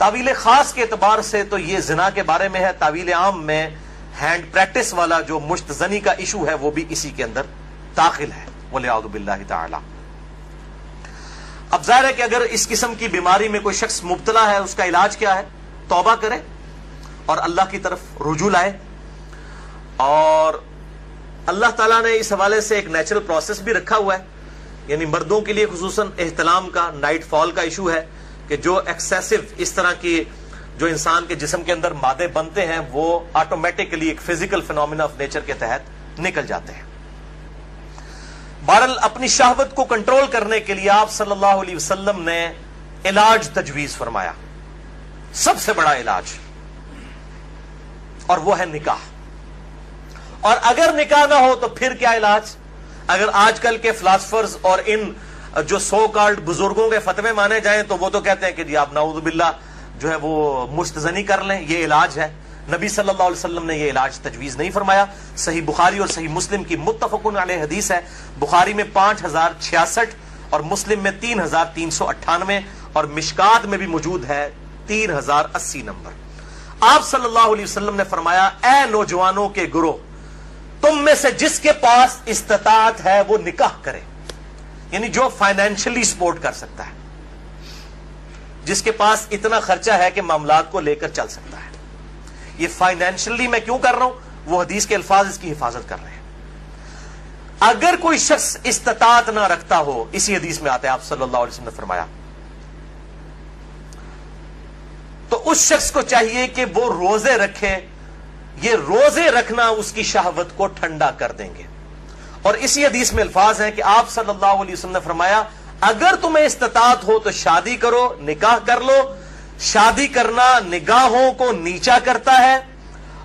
तावील खास के एतबार से तो ये जिना के बारे में है, तावील आम में हैंड प्रैक्टिस वाला जो मुश्तजनी का इशू है वो भी इसी के अंदर दाखिल है। वलियाउज़ु बिल्लाहि ताला। अब जाहिर है कि अगर इस किस्म की बीमारी में कोई शख्स मुब्तला है, उसका इलाज क्या है? तौबा करे और अल्लाह की तरफ रुजू लाए। और अल्लाह ताला ने इस हवाले से एक नेचुरल प्रोसेस भी रखा हुआ है, यानी मर्दों के लिए खुसूसन एहतलाम का, नाइट फॉल का इशू है कि जो एक्सेसिव इस तरह की जो इंसान के जिस्म के अंदर मादे बनते हैं वो ऑटोमेटिकली एक फिजिकल फिनोमिना ऑफ नेचर के तहत निकल जाते हैं। बहरहाल अपनी शहवत को कंट्रोल करने के लिए आप सल्लल्लाहु अलैहि वसल्लम ने इलाज तजवीज फरमाया, सबसे बड़ा इलाज, और वो है निकाह। और अगर निकाह ना हो तो फिर क्या इलाज? अगर आजकल के फिलासफर्स और इन जो सो कॉल्ड बुजुर्गों के फतवे माने जाएं तो वो तो कहते हैं कि जी आप नाउज़ु बिल्लाह जो है वो मुस्तज़नी कर लें, ये इलाज है। नबी सल्लल्लाहु अलैहि वसल्लम ने ये इलाज तजवीज नहीं फरमाया। सही बुखारी और सही मुस्लिम की मुत्तफ़क़ुन अलैह हदीस है। बुखारी में 5066 और मुस्लिम में 3398 और मिशकात में भी मौजूद है 3080 नंबर। आप सल्लल्लाहु अलैहि वसल्लम ने फरमाया, ए नौजवानों के गुरोह, तुम में से जिसके पास इस्तिताअत है वो निकाह करे, यानी जो फाइनेंशियली सपोर्ट कर सकता है, जिसके पास इतना खर्चा है कि मामलात को लेकर चल सकता है। ये फाइनेंशियली मैं क्यों कर रहा हूं? वो हदीस के अल्फाज इसकी हिफाजत कर रहे हैं। अगर कोई शख्स इस्तिताअत ना रखता हो, इसी हदीस में आता है, आप सल्लल्लाहु अलैहि वसल्लम ने फरमाया, तो उस शख्स को चाहिए कि वो रोजे रखे। ये रोजे रखना उसकी शहवत को ठंडा कर देंगे। और इसी हदीस में अल्फाज हैं कि आप सल्लल्लाहु अलैहि वसल्लम ने फरमाया, अगर तुम्हें इस्तिताअत हो तो शादी करो, निकाह कर लो। शादी करना निगाहों को नीचा करता है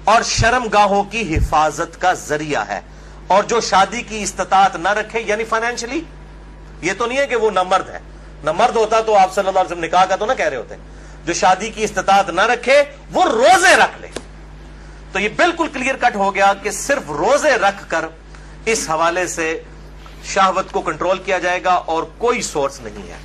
और शर्मगाहों की हिफाजत का जरिया है। और जो शादी की इस्तिताअत ना रखे, यानी फाइनेंशियली, ये तो नहीं है कि वो न मर्द है, न मर्द होता तो आप सल्लल्लाहु अलैहि वसल्लम निकाह का तो ना कह रहे होते। जो शादी की इस्तिताअत ना रखे वो रोजे रख ले। तो ये बिल्कुल क्लियर कट हो गया कि सिर्फ रोजे रख कर इस हवाले से शहवत को कंट्रोल किया जाएगा और कोई सोर्स नहीं है।